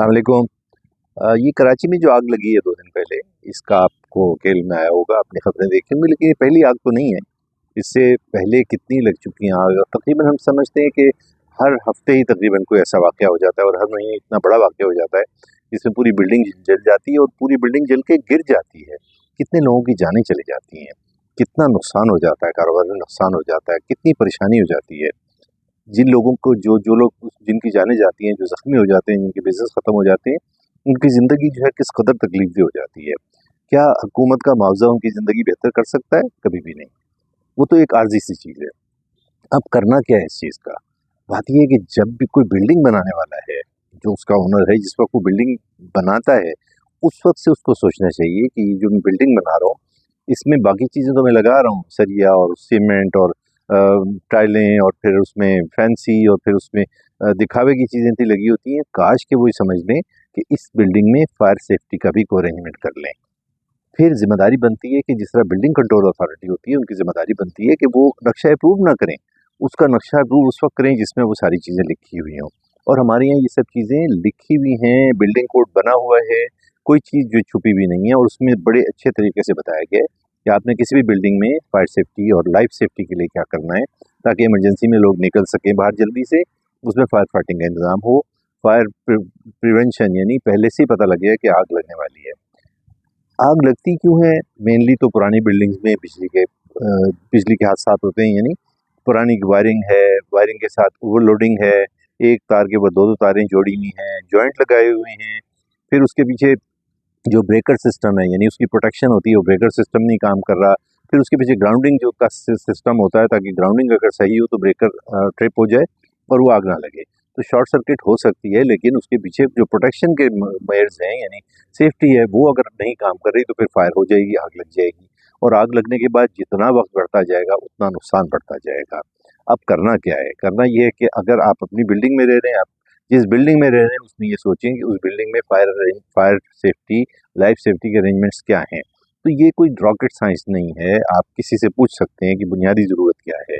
अस्सलामुअलैकुम। ये कराची में जो आग लगी है 2 दिन पहले, इसका आपको खेल में आया होगा, आपने खबरें देखी होंगी, लेकिन ये पहली आग तो नहीं है। इससे पहले कितनी लग चुकी हैं आग। तकरीबन हम समझते हैं कि हर हफ्ते ही तकरीबन कोई ऐसा वाक़या हो जाता है और हर महीने इतना बड़ा वाक़या हो जाता है जिसमें पूरी बिल्डिंग जल जाती है और पूरी बिल्डिंग जल के गिर जाती है। कितने लोगों की जानें चली जाती हैं, कितना नुकसान हो जाता है, कारोबार में नुकसान हो जाता है, कितनी परेशानी हो जाती है। जिन लोगों को जो जो लोग जिनकी जानें जाती हैं, जो ज़ख्मी हो जाते हैं, जिनके बिज़नेस ख़त्म हो जाते हैं, उनकी ज़िंदगी जो है किस कदर तकलीफ़देह हो जाती है। क्या हुकूमत का मुआवज़ा उनकी ज़िंदगी बेहतर कर सकता है? कभी भी नहीं। वो तो एक आर्ज़ी सी चीज़ है। अब करना क्या है इस चीज़ का? बात ये है कि जब भी कोई बिल्डिंग बनाने वाला है, जो उसका ओनर है, जिस वक़्त वो बिल्डिंग बनाता है, उस वक़्त से उसको सोचना चाहिए कि ये जो मैं बिल्डिंग बना रहा हूँ, इसमें बाकी चीज़ें तो मैं लगा रहा हूँ, सरिया और सीमेंट और टाइलें और फिर उसमें फैंसी और फिर उसमें दिखावे की चीज़ें इतनी लगी होती हैं। काश कि वो ये समझ लें कि इस बिल्डिंग में फायर सेफ्टी का भी कोई अरेंजमेंट कर लें। फिर ज़िम्मेदारी बनती है कि जिस तरह बिल्डिंग कंट्रोल अथॉरिटी होती है, उनकी ज़िम्मेदारी बनती है कि वो नक्शा अप्रूव ना करें। उसका नक्शा अप्रूव उस वक़्त करें जिसमें वो सारी चीज़ें लिखी हुई हों। और हमारे यहाँ ये सब चीज़ें लिखी हुई हैं, बिल्डिंग कोड बना हुआ है, कोई चीज़ जो छुपी हुई नहीं है और उसमें बड़े अच्छे तरीके से बताया गया है कि आपने किसी भी बिल्डिंग में फायर सेफ्टी और लाइफ सेफ्टी के लिए क्या करना है, ताकि इमरजेंसी में लोग निकल सकें बाहर जल्दी से। उसमें फायर फाइटिंग का इंतज़ाम हो, फायर प्रिवेंशन यानी पहले से ही पता लग गया कि आग लगने वाली है। आग लगती क्यों है? मेनली तो पुरानी बिल्डिंग्स में बिजली के हादसात होते हैं, यानी पुरानी वायरिंग है, वायरिंग के साथ ओवरलोडिंग है, एक तार के ऊपर 2-2 तारें जोड़ी हुई हैं, जॉइंट लगाए हुए हैं, फिर उसके पीछे जो ब्रेकर सिस्टम है यानी उसकी प्रोटेक्शन होती है, वो ब्रेकर सिस्टम नहीं काम कर रहा, फिर उसके पीछे ग्राउंडिंग जो का सिस्टम होता है ताकि ग्राउंडिंग अगर सही हो तो ब्रेकर ट्रिप हो जाए और वो आग ना लगे। तो शॉर्ट सर्किट हो सकती है, लेकिन उसके पीछे जो प्रोटेक्शन के मेयर्स हैं यानी सेफ्टी है, वो अगर नहीं काम कर रही तो फिर फायर हो जाएगी, आग लग जाएगी और आग लगने के बाद जितना वक्त बढ़ता जाएगा उतना नुकसान बढ़ता जाएगा। अब करना क्या है? करना ये है कि अगर आप अपनी बिल्डिंग में रह रहे हैं, आप जिस बिल्डिंग में रह रहे हैं उसमें ये सोचें कि उस बिल्डिंग में फायर सेफ्टी, लाइफ सेफ्टी के अरेंजमेंट्स क्या हैं। तो ये कोई रॉकेट साइंस नहीं है, आप किसी से पूछ सकते हैं कि बुनियादी ज़रूरत क्या है।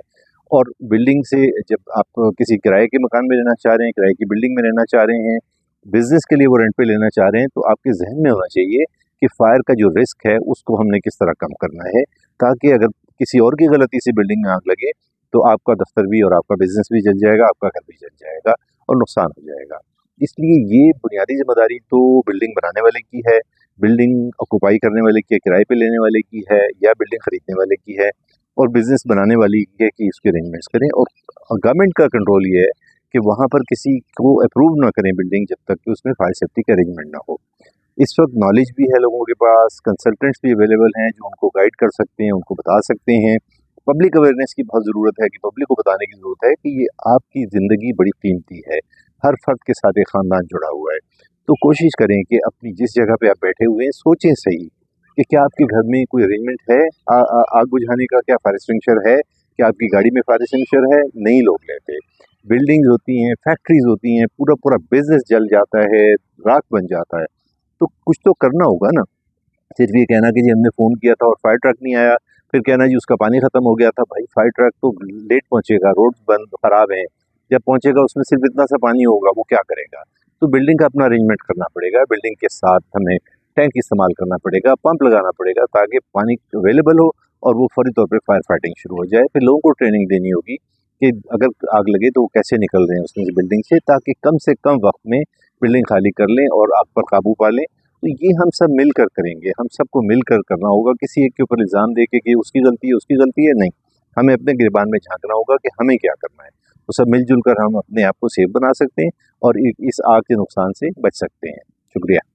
और बिल्डिंग से जब आप किसी किराए के मकान में रहना चाह रहे हैं, किराए की बिल्डिंग में रहना चाह रहे हैं, बिज़नेस के लिए वो रेंट पे लेना चाह रहे हैं, तो आपके ज़हन में होना चाहिए कि फायर का जो रिस्क है उसको हमने किस तरह कम करना है, ताकि अगर किसी और की गलती से बिल्डिंग में आग लगे तो आपका दफ्तर भी और आपका बिज़नेस भी जल जाएगा, आपका घर भी जल जाएगा और नुकसान हो जाएगा। इसलिए ये बुनियादी ज़िम्मेदारी तो बिल्डिंग बनाने वाले की है, बिल्डिंग ऑक्यूपाई करने वाले की है, किराए पे लेने वाले की है या बिल्डिंग खरीदने वाले की है और बिज़नेस बनाने वाली की है कि इसके अरेंजमेंट्स करें। और गवर्नमेंट का कंट्रोल ये है कि वहाँ पर किसी को अप्रूव ना करें बिल्डिंग जब तक कि उसमें फायर सेफ्टी का अरेंजमेंट ना हो। इस वक्त नॉलेज भी है लोगों के पास, कंसल्टेंट्स भी अवेलेबल हैं जो उनको गाइड कर सकते हैं, उनको बता सकते हैं। पब्लिक अवेयरनेस की बहुत ज़रूरत है कि पब्लिक को बताने की ज़रूरत है कि ये आपकी ज़िंदगी बड़ी कीमती है, हर फर्द के साथ एक ख़ानदान जुड़ा हुआ है। तो कोशिश करें कि अपनी जिस जगह पे आप बैठे हुए हैं सोचें सही कि क्या आपके घर में कोई अरेंजमेंट है आग बुझाने का, क्या फायर एक्सटिंग्विशर है, क्या आपकी गाड़ी में फायर एक्सटिंग्विशर है? नहीं लोग लेते। बिल्डिंग्स होती हैं, फैक्ट्रीज होती हैं, पूरा पूरा बिजनेस जल जाता है, राख बन जाता है। तो कुछ तो करना होगा ना। सिर्फ ये कहना कि जी हमने फ़ोन किया था और फायर ट्रक नहीं आया, फिर कहना जी उसका पानी ख़त्म हो गया था। भाई फायर ट्रक तो लेट पहुँचेगा, रोड्स बंद ख़राब हैं, जब पहुँचेगा उसमें सिर्फ इतना सा पानी होगा, वो क्या करेगा? तो बिल्डिंग का अपना अरेंजमेंट करना पड़ेगा, बिल्डिंग के साथ हमें टैंक इस्तेमाल करना पड़ेगा, पंप लगाना पड़ेगा ताकि पानी अवेलेबल हो और वो फौरी तौर पे फायर फाइटिंग शुरू हो जाए। फिर लोगों को ट्रेनिंग देनी होगी कि अगर आग लगे तो वो कैसे निकल रहे हैं उसमें से बिल्डिंग से, ताकि कम से कम वक़्त में बिल्डिंग खाली कर लें और आग पर काबू पा लें। तो ये हम सब मिलकर करेंगे, हम सबको मिलकर करना होगा। किसी एक के ऊपर इल्ज़ाम दे के कि उसकी गलती है, नहीं। हमें अपने गिरबान में झाँकना होगा कि हमें क्या करना है। तो सब मिल-जुल कर हम अपने आप को सेफ बना सकते हैं और इस आग के नुकसान से बच सकते हैं। शुक्रिया।